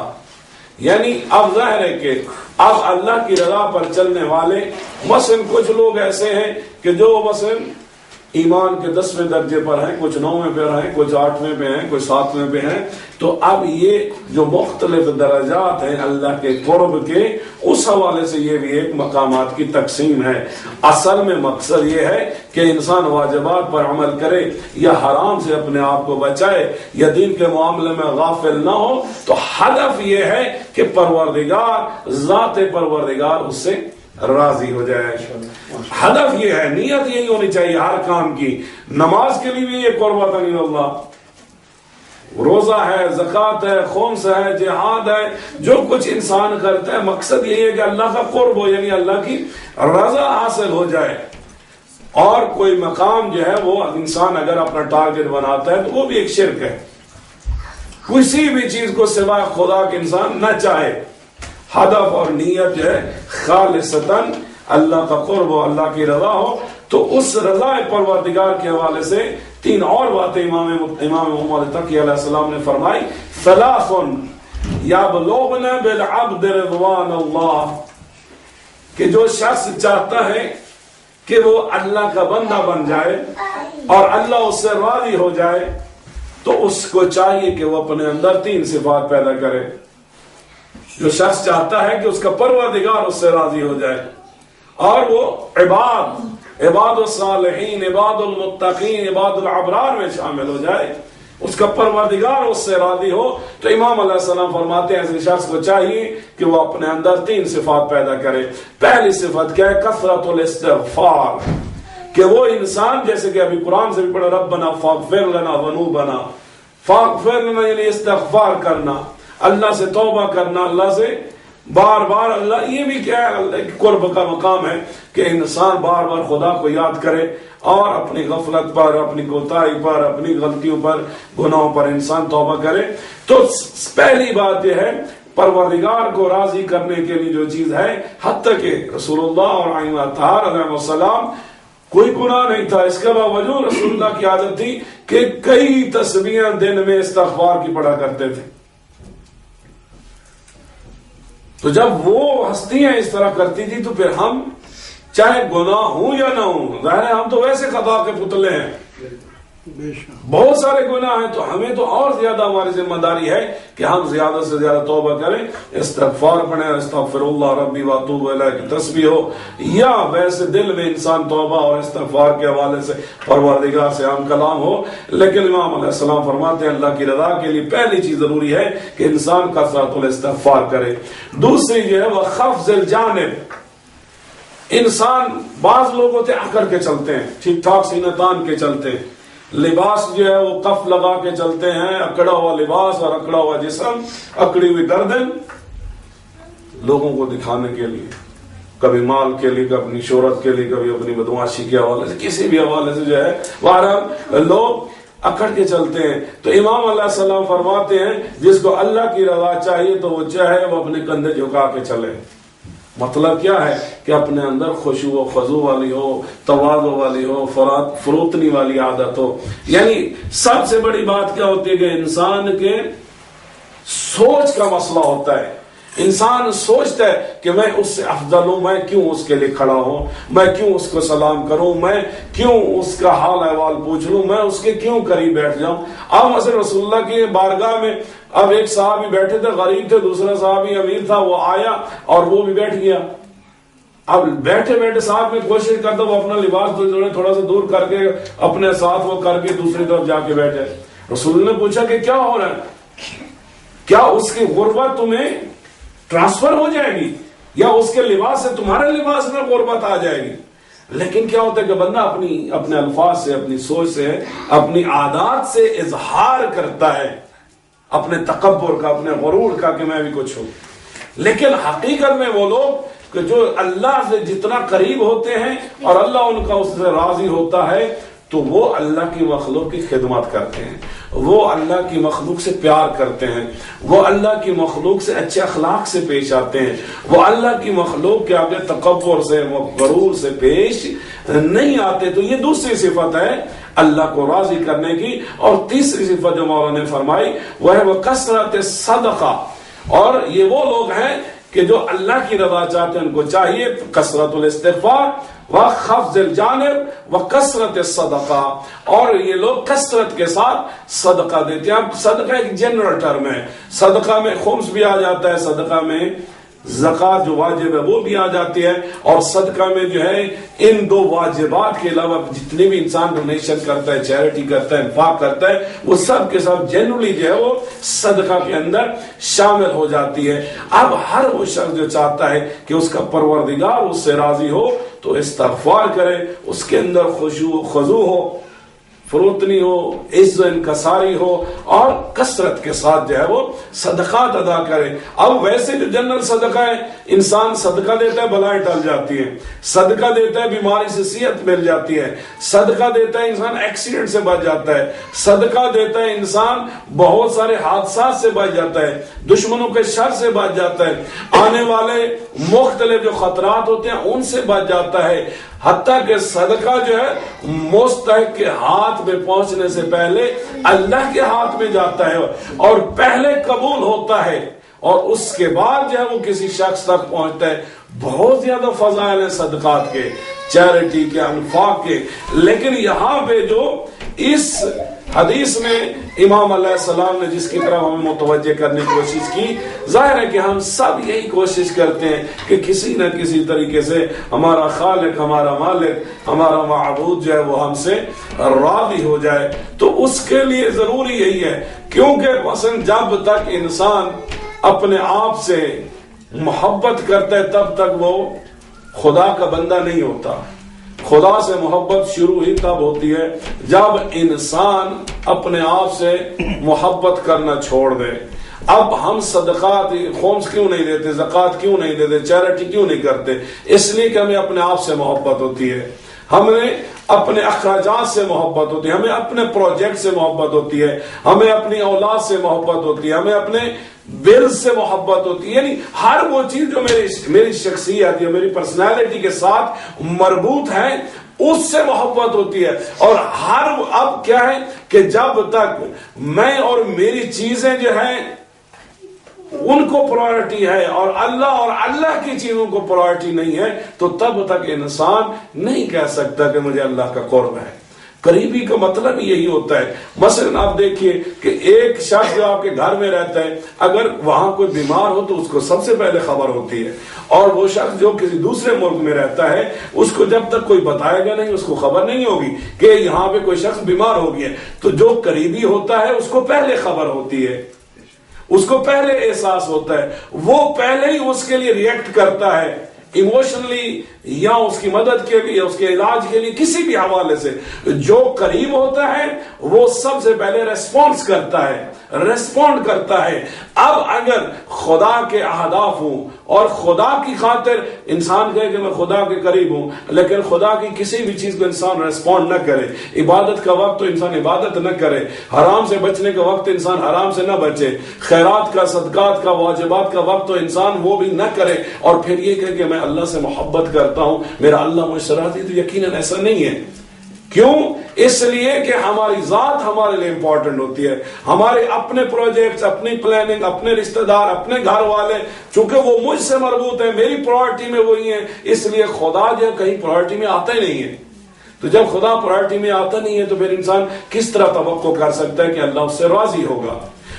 یعنی اب ظاہر ہے کہ اب اللہ کی رضا پر چلنے والے مثلا کچھ لوگ ایسے ہیں کہ جو مثلا ایمان کے 10ویں درجے پر ہیں، کچھ 9ویں پہ ہیں، کچھ 8ویں پہ ہیں، کچھ 7ویں پہ ہیں. تو اب یہ جو مختلف درجات ہیں اللہ کے قرب کے، اس حوالے سے یہ بھی ایک مقامات کی تقسیم ہے. اصل میں مقصد یہ ہے کہ انسان واجبات پر عمل کرے یا حرام سے اپنے آپ کو بچائے یا دین کے معاملے میں غافل نہ ہو. تو ہدف یہ ہے کہ پروردگار، ذات پروردگار اس سے راضی ہو جائے. ہدف یہ ہے، نیت یہی ہونی چاہیے ہر کام کی. نماز کے لیے بھی یہ قربت اللہ، روزہ ہے، زکوٰۃ ہے، خمس ہے، جہاد ہے، جو کچھ انسان کرتا ہے مقصد یہی ہے کہ اللہ کا قرب ہو، یعنی اللہ کی رضا حاصل ہو جائے. اور کوئی مقام جو ہے وہ انسان اگر اپنا ٹارگٹ بناتا ہے تو وہ بھی ایک شرک ہے. کسی بھی چیز کو سوائے خدا کے انسان نہ چاہے. ہدف اور نیت جو ہے خالصتاً اللہ کا قرب ہو، اللہ کی رضا ہو. تو اس رضا پروردگار کے حوالے سے 3 اور باتیں امام محمد تقی علیہ السلام نے فرمائی. ثلاث یبلغن بالعبد رضوان اللہ، کہ جو شخص چاہتا ہے کہ وہ اللہ کا بندہ بن جائے اور اللہ اس سے راضی ہو جائے تو اس کو چاہیے کہ وہ اپنے اندر 3 صفات پیدا کرے. جو شخص چاہتا ہے کہ اس کا پروردگار اس سے راضی ہو جائے اور وہ عباد الصالحین، عباد المتقین، عباد الابرار میں شامل ہو جائے، اس کا پروردگار اس سے راضی ہو، تو امام علیہ السلام فرماتے ہیں ایسے شخص کو چاہیے کہ وہ اپنے اندر 3 صفات پیدا کرے. پہلی صفت کیا ہے؟ کثرت الاستغفار، کہ وہ انسان جیسے کہ ابھی قرآن سے بھی پڑھا ربنا فاغفر لنا ذنوبنا، فاغفر لنا یعنی استغفار کرنا، اللہ سے توبہ کرنا، اللہ سے بار بار اللہ. یہ بھی کیا ہے؟ اللہ کے قرب کا مقام ہے کہ انسان بار بار خدا کو یاد کرے اور اپنی غفلت پر، اپنی کوتاہی پر، اپنی غلطیوں پر، گناہوں پر انسان توبہ کرے. تو پہلی بات یہ ہے پروردگار کو راضی کرنے کے لیے جو چیز ہے، حتیٰ کہ رسول اللہ اور ائمہ اطہار علیہ السلام کوئی گناہ نہیں تھا، اس کے باوجود رسول اللہ کی عادت تھی کہ کئی تسبیحاں دن میں استغفار کی پڑھا کرتے تھے. تو جب وہ ہستیاں اس طرح کرتی تھی تو پھر ہم چاہے گناہ ہوں یا نہ ہوں، ظاہر ہے ہم تو ویسے خطا کے پتلے ہیں، بہت سارے گناہ ہیں، تو ہمیں تو اور زیادہ ہماری ذمہ داری ہے کہ ہم زیادہ سے زیادہ توبہ کریں، استغفار پڑھیں، استغفر اللہ ربی واتوب الیہ کی تسبیح ہو، یا ویسے دل میں انسان توبہ اور استغفار کے حوالے سے پروردگار سے عام کلام ہو. لیکن امام علیہ السلام فرماتے ہیں اللہ کی رضا کے لیے پہلی چیز ضروری ہے کہ انسان کثرت الاستغفار کرے. دوسری جو ہے وہ خفض الجانب. انسان بعض لوگ ہوتے اکڑ کے چلتے ہیں، ٹھیک ٹھاک سینہ تان کے چلتے ہیں، لباس جو ہے وہ کف لگا کے چلتے ہیں، اکڑا ہوا لباس اور اکڑا ہوا جسم، اکڑی ہوئی گردن، لوگوں کو دکھانے کے لیے، کبھی مال کے لیے، کبھی اپنی شہرت کے لیے، کبھی اپنی بدمعاشی کے حوالے سے، کسی بھی حوالے سے جو ہے بہرحال لوگ اکڑ کے چلتے ہیں. تو امام علیہ السلام فرماتے ہیں جس کو اللہ کی رضا چاہیے تو وہ چاہے وہ اپنے کندھے جھکا کے چلے، مطلب کیا ہے کہ اپنے اندر خشوع و خضوع والی ہو، تواضع والی ہو، فروتنی والی عادت ہو. یعنی سب سے بڑی بات کیا ہوتی ہے کہ انسان کے سوچ کا مسئلہ ہوتا ہے. انسان سوچتا ہے کہ میں اس سے افضل ہوں، میں کیوں اس کے لیے کھڑا ہوں، میں کیوں اس کو سلام کروں، میں کیوں اس کا حال احوال پوچھ لوں، میں اس کے کیوں قریب بیٹھ جاؤں. اب مثلا رسول اللہ کی بارگاہ میں اب ایک صحابی بیٹھے تھے، غریب تھے، دوسرا صحابی امیر تھا، وہ آیا اور وہ بھی بیٹھ گیا. اب بیٹھے بیٹھے ساتھ میں کوشش کرتا وہ اپنا لباس تھوڑا سا دور کر کے اپنے ساتھ وہ کر کے دوسری طرف جا کے بیٹھے. رسول نے پوچھا کہ کیا ہو رہا ہے، کیا اس کی غربت تمہیں ٹرانسفر ہو جائے گی یا اس کے لباس سے تمہارے لباس میں غربت آ جائے گی. لیکن کیا ہوتا ہے کہ بندہ اپنے الفاظ سے، اپنی سوچ سے، اپنی عادات سے اظہار کرتا ہے اپنے تکبر کا، اپنے غرور کا کہ میں بھی کچھ ہوں. لیکن حقیقت میں وہ لوگ کہ جو اللہ سے جتنا قریب ہوتے ہیں اور اللہ ان کا اس سے راضی ہوتا ہے تو وہ اللہ کی مخلوق کی خدمت کرتے ہیں، وہ اللہ کی مخلوق سے پیار کرتے ہیں، وہ اللہ کی مخلوق سے اچھے اخلاق سے پیش آتے ہیں، وہ اللہ کی مخلوق کے آگے تکبر سے، غرور سے پیش نہیں آتے. تو یہ دوسری صفت ہے اللہ کو راضی کرنے کی. اور تیسری صفت جو مولانا نے فرمائی وہ ہے وہ کثرت صدقہ. اور یہ وہ لوگ ہیں کہ جو اللہ کی رضا چاہتے ہیں، ان کو چاہیے کثرت الاستغفار وخفض الجانب وکثرت الصدقہ. اور یہ لوگ کثرت کے ساتھ صدقہ دیتے ہیں. اب صدقہ ایک جنرل ٹرم ہے، صدقہ میں خمس بھی آ جاتا ہے، صدقہ میں زکوٰۃ جو واجب ہے وہ بھی آ جاتی ہے، اور صدقہ میں جو ہے ان دو واجبات کے علاوہ جتنے بھی انسان ڈونیشن کرتا ہے، چیریٹی کرتا ہے، انفاق کرتا ہے، وہ سب کے سب جنرلی جو ہے وہ صدقہ کے اندر شامل ہو جاتی ہے. اب ہر وہ شخص جو چاہتا ہے کہ اس کا پروردگار اس سے راضی ہو تو استغفار کرے، اس کے اندر خشوع و خضوع ہو، فروتنی ہو، عز و انکساری ہو، اور کثرت کے ساتھ جو ہے وہ صدقات ادا کرے. اب ویسے جو جنرل صدقہ ہے، انسان صدقہ دیتا ہے بلائیں ٹل جاتی ہے، صدقہ دیتا ہے بیماری سے صحت مل جاتی ہے، صدقہ دیتا ہے انسان ایکسیڈنٹ سے بچ جاتا ہے، صدقہ دیتا ہے انسان بہت سارے حادثات سے بچ جاتا ہے، دشمنوں کے شر سے بچ جاتا ہے، آنے والے مختلف جو خطرات ہوتے ہیں ان سے بچ جاتا ہے. حتیٰ کہ صدقہ جو ہے مستحق کے ہاتھ میں پہنچنے سے پہلے اللہ کے ہاتھ میں جاتا ہے اور پہلے قبول ہوتا ہے اور اس کے بعد جو ہے وہ کسی شخص تک پہنچتا ہے. بہت زیادہ فضائل ہیں صدقات کے، چیریٹی کے، انفاق کے. لیکن یہاں پہ جو اس حدیث میں امام علیہ السلام نے جس کی طرف ہمیں متوجہ کرنے کی کوشش کی، ظاہر ہے کہ ہم سب یہی کوشش کرتے ہیں کہ کسی نہ کسی طریقے سے ہمارا خالق، ہمارا مالک، ہمارا معبود جو ہے وہ ہم سے راضی ہو جائے. تو اس کے لیے ضروری یہی ہے، کیونکہ مثلا جب تک انسان اپنے آپ سے محبت کرتا ہے تب تک وہ خدا کا بندہ نہیں ہوتا. خدا سے محبت شروع ہی تب ہوتی ہے جب انسان اپنے آپ سے محبت کرنا چھوڑ دے. اب ہم صدقات خمس کیوں نہیں دیتے، زکوٰۃ کیوں نہیں دیتے، چیریٹی کیوں نہیں کرتے؟ اس لیے کہ ہمیں اپنے آپ سے محبت ہوتی ہے، ہمیں اپنے اخراجات سے محبت ہوتی ہے، ہمیں اپنے پروجیکٹ سے محبت ہوتی ہے، ہمیں اپنی اولاد سے محبت ہوتی ہے، ہمیں اپنے بل سے محبت ہوتی ہے. یعنی ہر وہ چیز جو میری شخصیت یا میری پرسنالٹی کے ساتھ مربوط ہے اس سے محبت ہوتی ہے. اور اب کیا ہے کہ جب تک میں اور میری چیزیں جو ہیں ان کو پرائرٹی ہے اور اللہ کی چیزوں کو پرائرٹی نہیں ہے تو تب تک انسان نہیں کہہ سکتا کہ مجھے اللہ کا قرب ہے. قریبی کا مطلب یہی ہوتا ہے. مثلا آپ دیکھیے کہ ایک شخص جو آپ کے گھر میں رہتا ہے، اگر وہاں کوئی بیمار ہو تو اس کو سب سے پہلے خبر ہوتی ہے، اور وہ شخص جو کسی دوسرے ملک میں رہتا ہے اس کو جب تک کوئی بتائے گا نہیں اس کو خبر نہیں ہوگی کہ یہاں پہ کوئی شخص بیمار ہو گیا. تو جو قریبی ہوتا ہے اس کو پہلے خبر ہوتی ہے، اس کو پہلے احساس ہوتا ہے، وہ پہلے ہی اس کے لیے ریئیکٹ کرتا ہے ایموشنلی یا اس کی مدد کے لیے، اس کے علاج کے لیے، کسی بھی حوالے سے. جو قریب ہوتا ہے وہ سب سے پہلے ریسپونڈ کرتا ہے. اب اگر خدا کے اہداف ہوں اور خدا کی خاطر انسان کہے کہ میں خدا کے قریب ہوں، لیکن خدا کی کسی بھی چیز کو انسان ریسپونڈ نہ کرے، عبادت کا وقت تو انسان عبادت نہ کرے، حرام سے بچنے کا وقت انسان حرام سے نہ بچے، خیرات کا، صدقات کا، واجبات کا وقت تو انسان وہ بھی نہ کرے، اور پھر یہ کہے کہ میں اللہ سے محبت کرتا ہوں، میرا اللہ مجھ سے راضی، تو یقیناً ایسا نہیں ہے۔ کیوں؟ اس لیے کہ ہماری ذات ہمارے لیے امپورٹنٹ ہوتی ہے، ہمارے اپنے پروجیکٹس، اپنی پلاننگ، اپنے رشتہ دار، اپنے گھر والے، چونکہ وہ مجھ سے مربوط ہیں، میری پرائورٹی میں وہی ہیں، اس لیے خدا جو کہیں پرائورٹی میں آتا ہی نہیں ہے۔ تو جب خدا پرائورٹی میں آتا نہیں ہے تو پھر انسان کس طرح توقع کر سکتا ہے کہ اللہ اس سے راضی ہوگا؟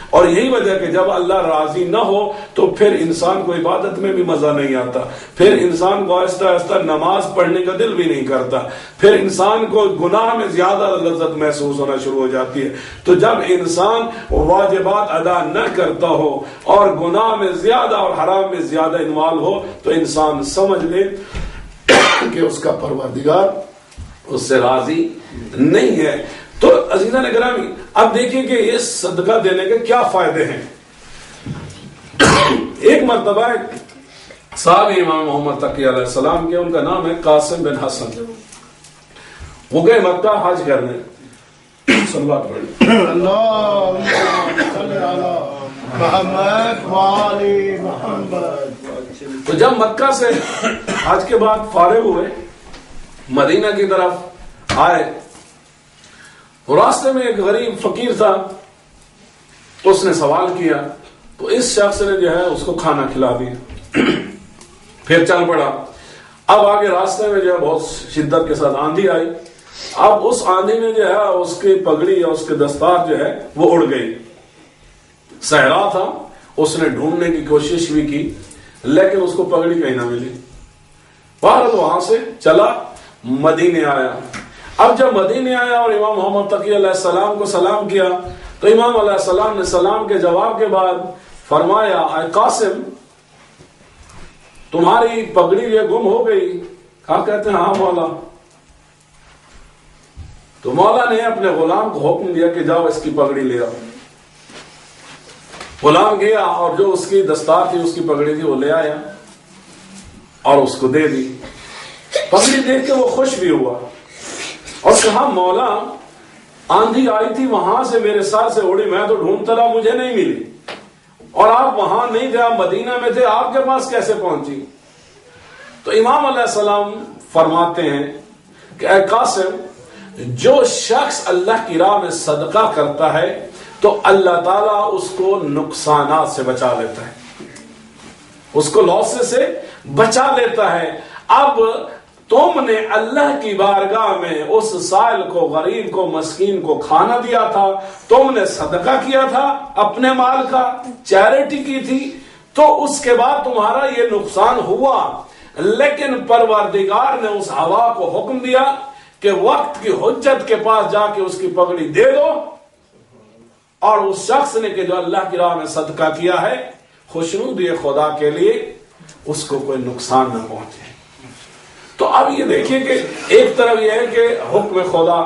اور یہی وجہ کہ جب اللہ راضی نہ ہو تو پھر انسان کو عبادت میں بھی مزہ نہیں آتا، پھر انسان کو آہستہ آہستہ نماز پڑھنے کا دل بھی نہیں کرتا، پھر انسان کو گناہ میں زیادہ لذت محسوس ہونا شروع ہو جاتی ہے۔ تو جب انسان واجبات ادا نہ کرتا ہو اور گناہ میں زیادہ اور حرام میں زیادہ انوالو ہو تو انسان سمجھ لے کہ اس کا پروردگار اس سے راضی نہیں ہے۔ تو عزیزان گرامی، اب دیکھیں کہ یہ صدقہ دینے کے کیا فائدے ہیں۔ ایک مرتبہ صاحب امام محمد تقی علیہ السلام کے، ان کا نام ہے قاسم بن حسن، وہ گئے مکہ حج کرنے، صلوات پڑھیں اللہم صلی علی محمد وآل محمد۔ تو جب مکہ سے حج کے بعد فارغ ہوئے، مدینہ کی طرف آئے، راستے میں ایک غریب فقیر تھا، تو اس نے سوال کیا، تو اس شخص نے جو ہے اس کو کھانا کھلا دیا، پھر چل پڑا۔ اب آگے راستے میں جو ہے بہت شدت کے ساتھ آندھی آئی، اب اس آندھی میں جو ہے اس کی پگڑی یا اس کے دستار جو ہے وہ اڑ گئی، صحرا تھا، اس نے ڈھونڈنے کی کوشش بھی کی لیکن اس کو پگڑی کہیں نہ ملی۔ بہرحال وہاں سے چلا، مدینے آیا۔ اب جب مدینے آیا اور امام محمد تقی علیہ السلام کو سلام کیا تو امام علیہ السلام نے سلام کے جواب کے بعد فرمایا، اے قاسم، تمہاری پگڑی یہ گم ہو گئی؟ کہتے ہیں ہاں مولا۔ تو مولا نے اپنے غلام کو حکم دیا کہ جاؤ اس کی پگڑی لے آؤ۔ غلام گیا اور جو اس کی دستار تھی، اس کی پگڑی تھی، وہ لے آیا اور اس کو دے دی۔ پگڑی دیکھ کے وہ خوش بھی ہوا اور کہا، مولا، آندھی آئی تھی وہاں سے میرے سر سے اڑی، میں تو ڈھونڈتا رہا، مجھے نہیں ملی، اور آپ وہاں نہیں تھے، آپ مدینہ میں تھے، آپ کے پاس کیسے پہنچی؟ تو امام علیہ السلام فرماتے ہیں کہ اے قاسم، جو شخص اللہ کی راہ میں صدقہ کرتا ہے تو اللہ تعالیٰ اس کو نقصانات سے بچا لیتا ہے، اس کو لاسز سے بچا لیتا ہے۔ اب تم نے اللہ کی بارگاہ میں اس سائل کو، غریب کو، مسکین کو کھانا دیا تھا، تم نے صدقہ کیا تھا اپنے مال کا، چیریٹی کی تھی، تو اس کے بعد تمہارا یہ نقصان ہوا، لیکن پروردگار نے اس ہوا کو حکم دیا کہ وقت کی حجت کے پاس جا کے اس کی پگڑی دے دو، اور اس شخص نے کہ جو اللہ کی راہ میں صدقہ کیا ہے، خوشنود یہ خدا کے لیے اس کو کوئی نقصان نہ پہنچے۔ تو اب یہ دیکھیں کہ ایک طرف یہ ہے کہ حکم خدا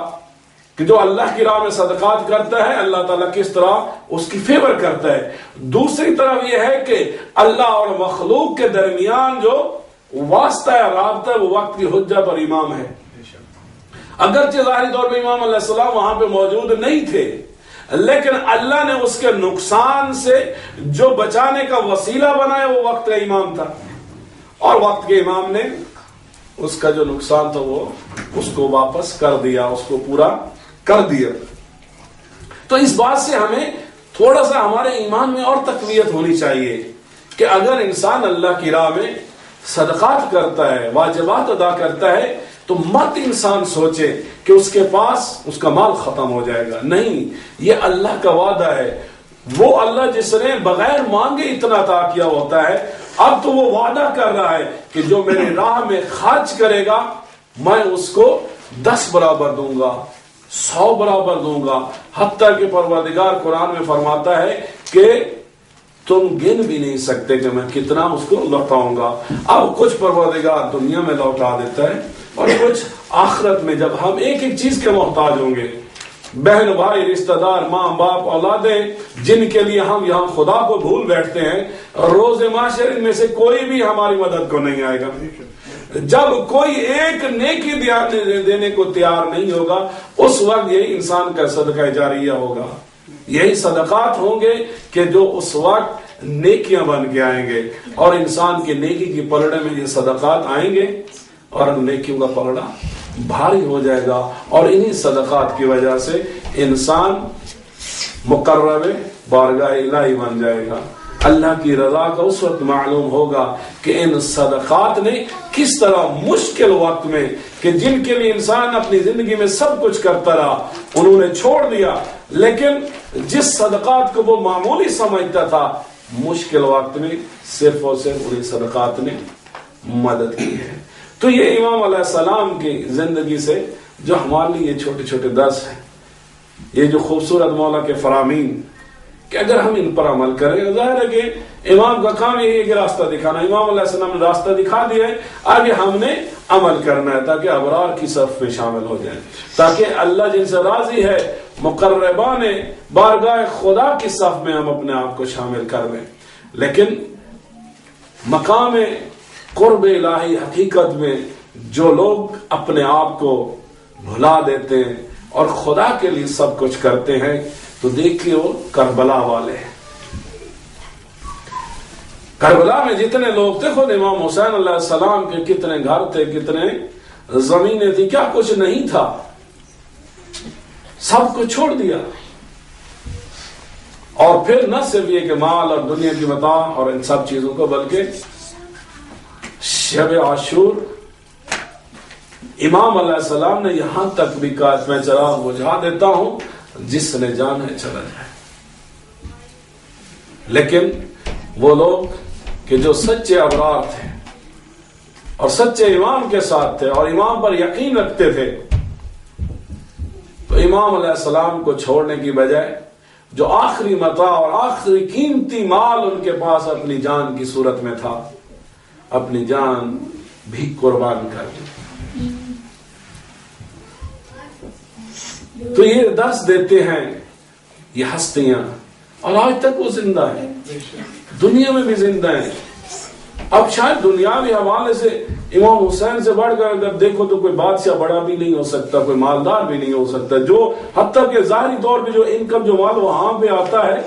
کہ جو اللہ کی راہ میں صدقات کرتا ہے اللہ تعالیٰ کس طرح اس کی فیور کرتا ہے، دوسری طرف یہ ہے کہ اللہ اور مخلوق کے درمیان جو واسطہ ہے، رابطہ ہے، وہ وقت کی حجت اور امام ہے۔ اگرچہ ظاہری طور پہ امام علیہ السلام وہاں پہ موجود نہیں تھے، لیکن اللہ نے اس کے نقصان سے جو بچانے کا وسیلہ بنایا وہ وقت کا امام تھا، اور وقت کے امام نے اس کا جو نقصان تھا وہ اس کو واپس کر دیا، اس کو پورا کر دیا۔ تو اس بات سے ہمیں تھوڑا سا ہمارے ایمان میں اور تقویت ہونی چاہیے کہ اگر انسان اللہ کی راہ میں صدقات کرتا ہے، واجبات ادا کرتا ہے، تو مت انسان سوچے کہ اس کے پاس اس کا مال ختم ہو جائے گا، نہیں، یہ اللہ کا وعدہ ہے۔ وہ اللہ جس نے بغیر مانگے اتنا عطا کیا ہوتا ہے، اب تو وہ وعدہ کر رہا ہے کہ جو میرے راہ میں خرچ کرے گا میں اس کو 10 برابر دوں گا، 100 برابر دوں گا، حتیٰ کہ پروردگار قرآن میں فرماتا ہے کہ تم گن بھی نہیں سکتے کہ میں کتنا اس کو لوٹاؤں گا۔ اب کچھ پروردگار دنیا میں لوٹا دیتا ہے اور کچھ آخرت میں، جب ہم ایک ایک چیز کے محتاج ہوں گے، بہن بھائی رشتہ دار ماں باپ اولادیں جن کے لیے ہم یہاں خدا کو بھول بیٹھتے ہیں، روز معاشر ان میں سے کوئی بھی ہماری مدد کو نہیں آئے گا۔ جب کوئی ایک نیکی دینے کو تیار نہیں ہوگا اس وقت یہی انسان کا صدقہ جاریہ ہوگا، یہی صدقات ہوں گے کہ جو اس وقت نیکیاں بن کے آئیں گے، اور انسان کی نیکی کی پلڑے میں یہ صدقات آئیں گے اور نیکیوں کا پلڑا بھاری ہو جائے گا، اور انہی صدقات کی وجہ سے انسان مقرب بارگاہ الہی بن جائے گا۔ اللہ کی رضا کا اس وقت معلوم ہوگا کہ ان صدقات نے کس طرح مشکل وقت میں، کہ جن کے لیے انسان اپنی زندگی میں سب کچھ کرتا رہا انہوں نے چھوڑ دیا، لیکن جس صدقات کو وہ معمولی سمجھتا تھا مشکل وقت میں صرف اور صرف انہیں صدقات نے مدد کی ہے۔ تو یہ امام علیہ السلام کی زندگی سے جو ہمارے لیے چھوٹے چھوٹے درس ہیں، یہ جو خوبصورت مولا کے فرامین، کہ اگر ہم ان پر عمل کریں، ظاہر ہے کہ امام کا کام یہی ہے کہ راستہ دکھانا، امام علیہ السلام نے راستہ دکھا دیا ہے، آگے ہم نے عمل کرنا ہے تاکہ ابرار کی صف میں شامل ہو جائیں، تاکہ اللہ جن سے راضی ہے مقربان بارگاہ خدا کی صف میں ہم اپنے آپ کو شامل کر لیں۔ لیکن مقام قرب الہی حقیقت میں جو لوگ اپنے آپ کو بھلا دیتے ہیں اور خدا کے لیے سب کچھ کرتے ہیں، تو دیکھیے وہ کربلا والے ہیں۔ کربلا میں جتنے لوگ تھے، خود امام حسین علیہ السلام کے کتنے گھر تھے، کتنے زمینیں تھی، کیا کچھ نہیں تھا، سب کو چھوڑ دیا۔ اور پھر نہ صرف یہ کہ مال اور دنیا کی متاع اور ان سب چیزوں کو، بلکہ شب عاشور امام علیہ السلام نے یہاں تک بھی کہا میں چراغ بجھا دیتا ہوں، جس نے جان ہے چلا جائے۔ لیکن وہ لوگ کہ جو سچے ابرار تھے اور سچے امام کے ساتھ تھے اور امام پر یقین رکھتے تھے، تو امام علیہ السلام کو چھوڑنے کی بجائے جو آخری متاع اور آخری قیمتی مال ان کے پاس اپنی جان کی صورت میں تھا، اپنی جان بھی قربان کر دی۔ تو یہ درس دیتے ہیں یہ ہستیاں، اور آج تک وہ زندہ ہیں، دنیا میں بھی زندہ ہیں۔ اب شاید دنیاوی حوالے سے امام حسین سے بڑھ کر اگر دیکھو تو کوئی بادشاہ بڑا بھی نہیں ہو سکتا، کوئی مالدار بھی نہیں ہو سکتا، جو حتیٰ کہ ظاہری طور پہ جو انکم جو مال وہاں پہ آتا ہے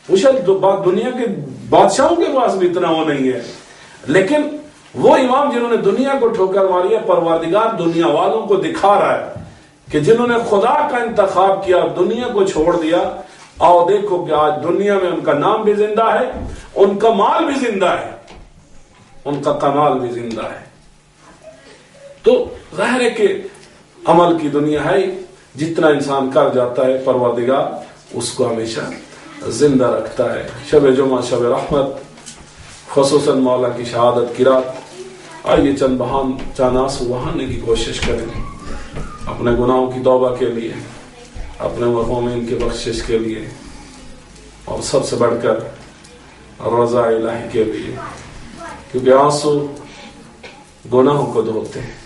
وہ شاید دنیا کے بادشاہوں کے پاس بھی اتنا وہ نہیں ہے۔ لیکن وہ امام جنہوں نے دنیا کو ٹھوکر ماری ہے، پروردگار دنیا والوں کو دکھا رہا ہے کہ جنہوں نے خدا کا انتخاب کیا، دنیا کو چھوڑ دیا، آؤ دیکھو کہ آج دنیا میں ان کا نام بھی زندہ ہے، ان کا مال بھی زندہ ہے، ان کا کمال بھی زندہ ہے۔ تو ظاہر ہے کہ عمل کی دنیا ہے، جتنا انسان کر جاتا ہے پروردگار اس کو ہمیشہ زندہ رکھتا ہے۔ شب جمعہ، شب رحمت، خصوصاً مولا کی شہادت کی رات، آئیے چند آنسو بہانے کی کوشش کریں اپنے گناہوں کی توبہ کے لیے، اپنے مرحومین کی بخشش کے لیے، اور سب سے بڑھ کر رضا الہی کے لیے، کیونکہ آنسو گناہوں کو دھوتے ہیں،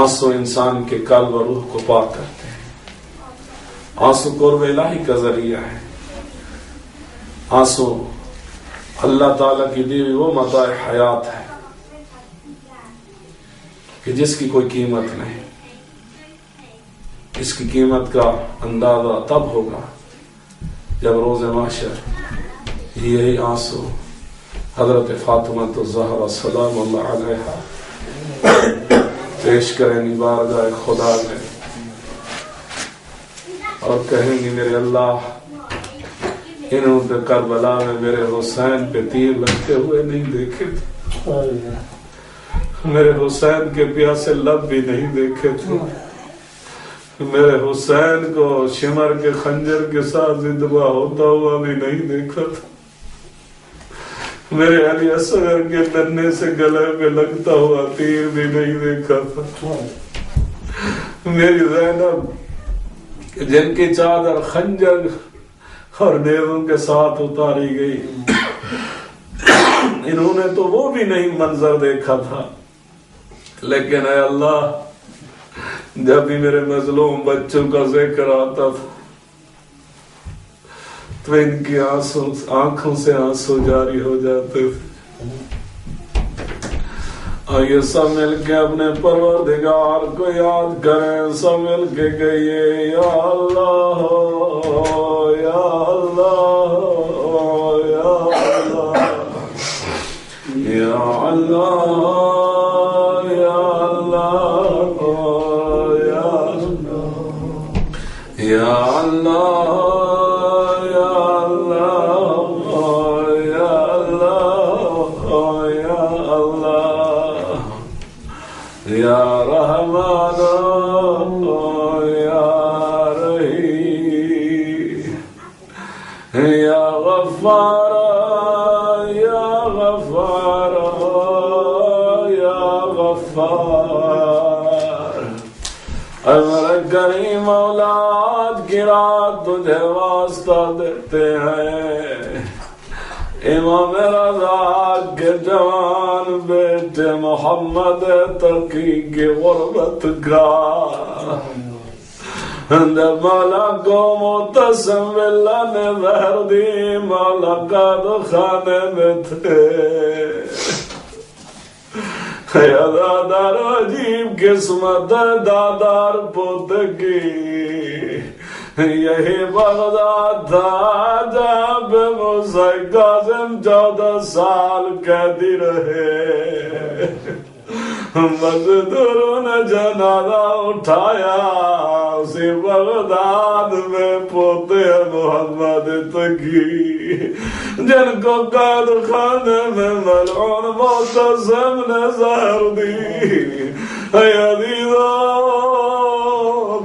آنسو انسان کے قلب و روح کو پاک کرتے ہیں، آنسو قرب الہی کا ذریعہ ہے، آنسو اللہ تعالیٰ کی دی ہوئی وہ متاع حیات ہے کہ جس کی کوئی قیمت نہیں۔ اس کی قیمت کا اندازہ تب ہوگا جب روز محشر یہی آنسو حضرت فاطمہ الزہرا سلام اللہ علیہا پیش کریں گی بارگاہ خدا میں، اور کہیں گی میرے اللہ، انہوں نے کربلا میں میرے حسین پہ تیر لگتے ہوئے نہیں دیکھے تھے، میرے حسین کے پیاسے لب بھی نہیں دیکھے تھے، میرے حسین کو شمر کے خنجر کے ساتھ ذبح ہوتا ہوا بھی نہیں دیکھا تھا، میرے علی اصغر کے ننے سے گلے پہ لگتا ہوا تیر بھی نہیں دیکھا تھا، میری زینب جن کی چادر خنجر اور نیزوں کے ساتھ اتاری گئی، انہوں نے تو وہ بھی نہیں منظر دیکھا تھا۔ لیکن اے اللہ، جب بھی میرے مظلوم بچوں کا ذکر آتا تھا تو ان کی آنکھوں سے آنسو جاری ہو جاتے تھے. آئیے سب مل کے اپنے پروردگار کو یاد کریں. سب مل کے کہیے یا اللہ یا اللہ یا اللہ یا اللہ یا اللہ یا اللہ یا رحمان یا رحیم یا غفار یا غفار یا غفار. اے میرے کریم اولاد کی رات تجھے واسطہ دیتے ہیں. امام رضا کے جوان بیٹے محمد تقی کی غربت کا جب مولا کو متصم باللہ نے زہر دی مولا قید خانے میں تھے. دادار عجیب قسمت دادار پوتے کی یہی بغداد تھا جہاں پہ موسیٰ قاسم 14 سال قیدی رہے. مزدوروں نے جنازہ اٹھایا اسی بغداد میں پوتے محمد تقی جن کو قید خانے میں ملعون معتصم نے زہر دی. اے عزیزو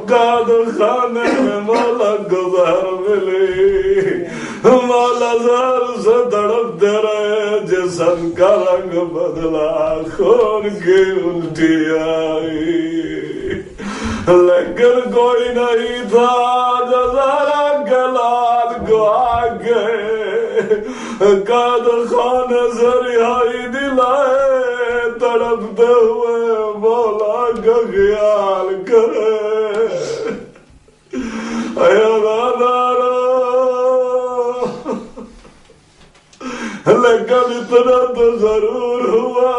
قید خانے میں مولا کو زہر ملی. مولا زہر سے تڑپتے رہے جسم کا رنگ بدلا خون کی الٹی آئی لیکن کوئی نہیں تھا جو زہرا کے لال کو آگے قید خانے سے رہائی دلائے. تڑپتے ہوئے مولا کا خیال کرے. لیکن اتنا تو ضرور ہوا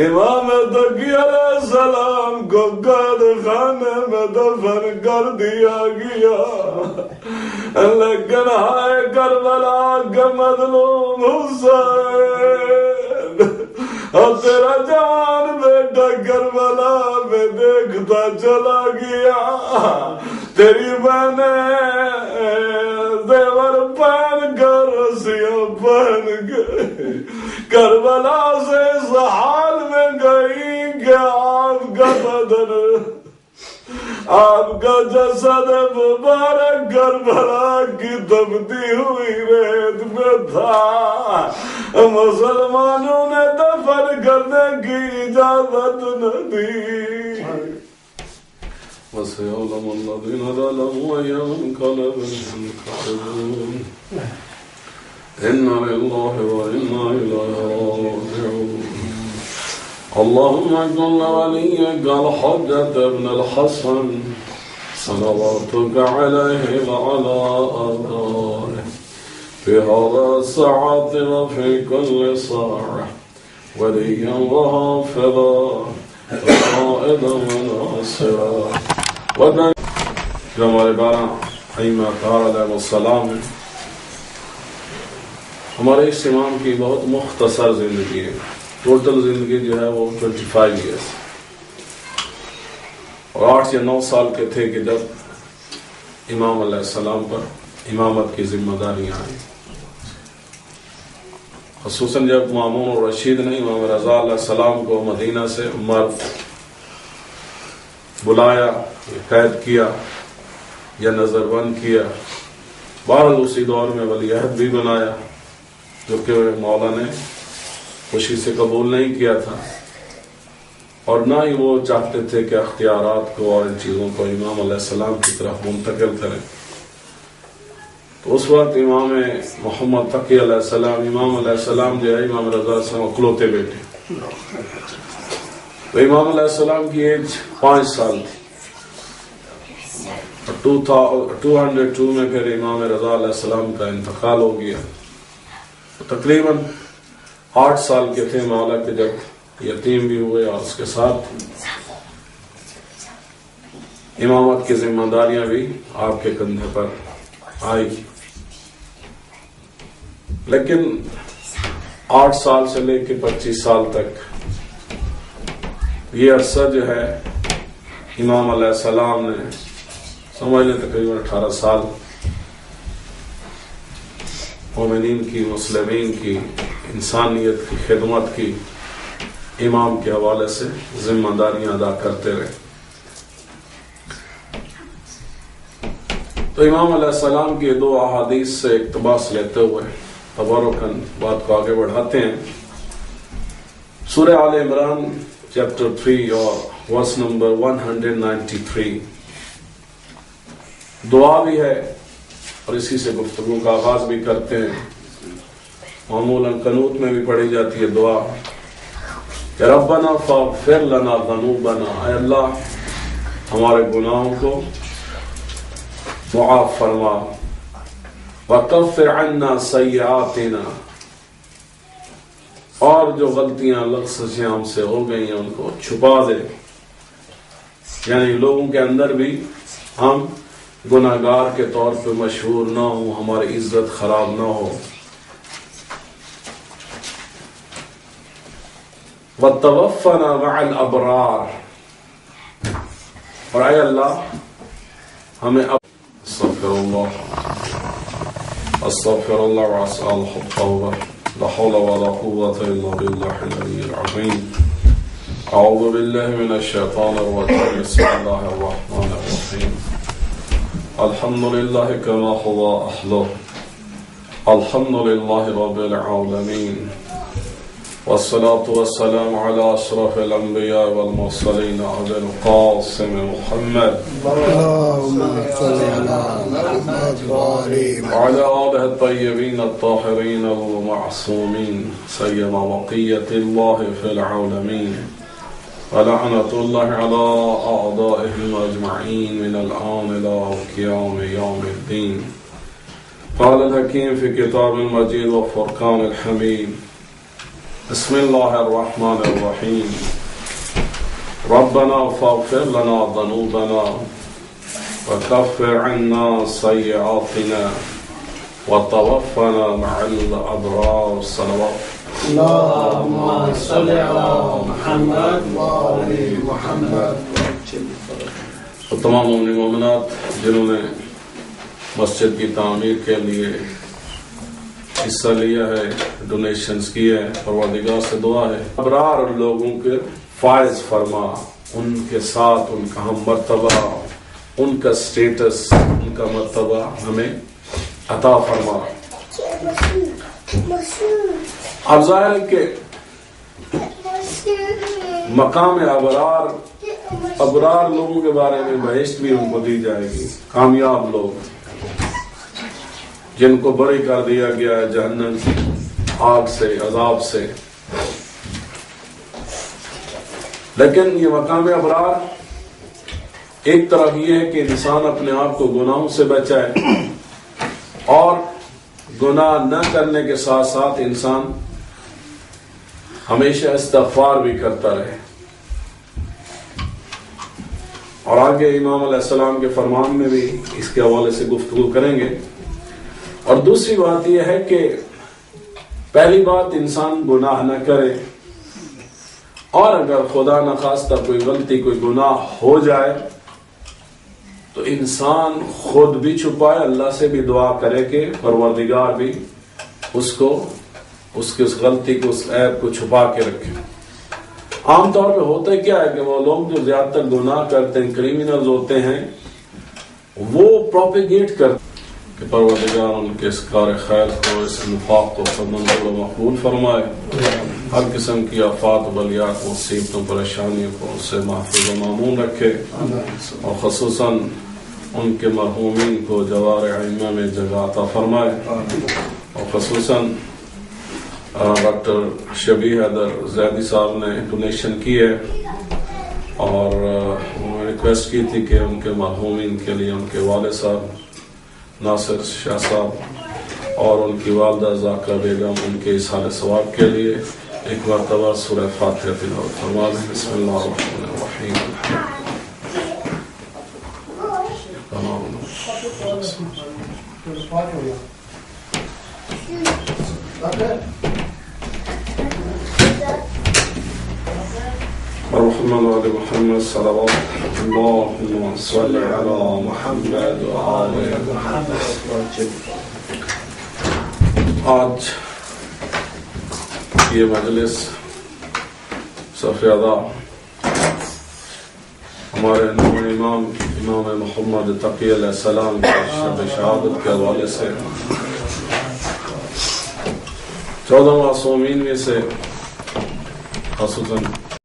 امام تقی علیہ السلام کو قید خانے میں دفن کر دیا گیا. لیکن ہائے کربلا کے مظلوم حسین اور تیرا جان بیٹا کربلا میں دیکھتا چلا گیا. تیری بہنیں زیور پہن کر رسیاں پہن گئے کربلا سے اس حال میں گئی کہ آپ کا بدن آپ کا جسد مبارک کربلا کی تبدی ہوئی ریت میں تھا. مسلمانوں نے دفن کرنے کی اجازت نہ دی. وَسَيَعْلَمُ الَّذِينَ ظَلَمُوا أَيَّ مُنقَلَبٍ يَنقَلِبُونَ إِنَّا لِلَّهِ وَإِنَّا إِلَيْهِ رَاجِعُونَ. اللهم اجعل وليك الحجة ابن الحسن صلواتك عليه وعلى آبائه في هذا الساعة وفي كل ساعة وليا وحافظا وقائدا وناصرا. جو ہمارے 12 ائمہ اطہار علیہ السلام ہیں ہمارے اس امام کی بہت مختصر زندگی ہے. ٹوٹل زندگی جو ہے وہ 25 ایئرس اور 8 یا 9 سال کے تھے کہ جب امام علیہ السلام پر امامت کی ذمہ داریاں آئیں. خصوصاً جب مامون الرشید نے امام رضا علیہ السلام کو مدینہ سے عمر بلایا قید کیا یا نظر بند کیا. بہرحال اسی دور میں ولی عہد بھی بنایا جو کہ مولا نے خوشی سے قبول نہیں کیا تھا اور نہ ہی وہ چاہتے تھے کہ اختیارات کو اور ان چیزوں کو امام علیہ السلام کی طرف منتقل کریں. تو اس وقت امام محمد تقی علیہ السلام امام علیہ السلام جو ہے امام رضا سے اکلوتے بیٹے تو امام علیہ السلام کی ایج 5 سال تھی، اور 202 میں پھر امام رضا علیہ السلام کا انتقال ہو گیا. تقریباً 8 سال کے تھے مولا کے جب یتیم بھی ہوئے، اور اس کے ساتھ امامت کی ذمہ داریاں بھی آپ کے کندھے پر آئی. لیکن 8 سال سے لے کے 25 سال تک یہ عرصہ جو ہے امام علیہ السلام نے سمجھ لیں تقریباً 18 سال مومنین کی، مسلمین کی، انسانیت کی خدمت کی امام کے حوالے سے ذمہ داریاں ادا کرتے رہے. تو امام علیہ السلام کی 2 احادیث سے اقتباس لیتے ہوئے تبرکاً بات کو آگے بڑھاتے ہیں. سورہ آل عمران چیپٹر 3 اور ورس نمبر 193 دعا بھی ہے، اور اسی سے گفتگو کا آغاز بھی کرتے ہیں. معمولاً قنوت میں بھی پڑھی جاتی ہے دعا کہ ربنا فاغفر لنا ذنوبنا، اے اللہ ہمارے گناہوں کو معاف فرما، وکفر عنا سیئاتنا، اور جو غلطیاں لغزشیں ہم سے ہو گئی ہیں ان کو چھپا دے، یعنی لوگوں کے اندر بھی ہم گناہگار کے طور پہ مشہور نہ ہوں، ہماری عزت خراب نہ ہو. وَتَوَفَّنَا مَعَ الْأَبْرَارِ، اور اے اللہ ہمیں استغفر اللہ واسأل التوبہ، لا حول ولا قوة الا بالله العلي العظيم. اعوذ بالله من الشيطان الرجيم. بسم الله الرحمن الرحيم. الحمد لله كما هو أهله، الحمد لله رب العالمين، والصلاة والسلام على أشرف الأنبياء والمرسلين أبي القاسم محمد اللهم صل على محمد وعلى آله الطيبين الطاهرين المعصومين، سيما بقية الله في العالمين، ولعنة الله على أعدائهم أجمعين من الآن إلى قيام يوم الدين. قال الحكيم في كتاب المجيد والفرقان الحميد. بسم الله الرحمن الرحيم. ربنا فاغفر لنا ذنوبنا وكفر عنا سيئاتنا وتوفنا مع الأبرار. صلوات اللهم صل على محمد وآل محمد. اور تمام مومن مومنات جنہوں نے مسجد کی تعمیر کے لیے حصہ لیا ہے، ڈونیشنز کی ہے، پروردگار سے دعا ہے ابرار لوگوں کے فائز فرما، ان کے ساتھ ان کا ہم مرتبہ، ان کا سٹیٹس، ان کا مرتبہ ہمیں عطا فرما. اب ظاہر ہے کہ مقام ابرار لوگوں کے بارے میں بہشت بھی ان کو دی جائے گی. کامیاب لوگ جن کو بری کر دیا گیا ہے جہنم کی آگ سے، عذاب سے. لیکن یہ مقام ابرار ایک طرف یہ ہے کہ انسان اپنے آپ کو گناہوں سے بچائے، اور گناہ نہ کرنے کے ساتھ ساتھ انسان ہمیشہ استغفار بھی کرتا رہے. اور آگے امام علیہ السلام کے فرمان میں بھی اس کے حوالے سے گفتگو کریں گے. اور دوسری بات یہ ہے کہ پہلی بات انسان گناہ نہ کرے، اور اگر خدا نخواستہ کوئی غلطی، کوئی گناہ ہو جائے تو انسان خود بھی چھپائے، اللہ سے بھی دعا کرے کہ پروردگار بھی اس کو، اس کی اس غلطی کو، اس عیب کو چھپا کے رکھے. عام طور پہ ہوتا کیا ہے کہ وہ لوگ جو زیادہ تر گناہ کرتے ہیں، کریمنلز ہوتے ہیں، وہ پروپیگیٹ کرتے کہ پروردگار ان کے اس کار خیر کو، اس انفاق کو منظور و مقبول فرمائے، ہر قسم کی آفات و بلیات، مصیبتوں، پریشانیوں کو اس سے محفوظ و مامون رکھے، اور خصوصاً ان کے مرحومین کو جوار ائمہ میں جگہ عطا فرمائے. اور خصوصاً ڈاکٹر شبیہ حیدر زیدی صاحب نے ڈونیشن کی ہے اور انہوں نے ریکویسٹ کی تھی کہ ان کے مرحومین کے لیے ان کے والد صاحب ناصر شاہ صاحب اور ان کی والدہ ذاکرہ بیگم ان کے اصحال ثواب کے لیے ایک مرتبہ سورہ فاتحہ تلاوت فرما لیں. بسم اللہ الرحمن الرحیم. محمد وعلى محمد صلوات اللهم صل على محمد وعلى محمد. آج یہ مجلس صفیدہ ہمارے نور امام محمد تقی علیہ السلام کے شب شہادت کے حوالے سے 14 معصومین میں سے خصوصاً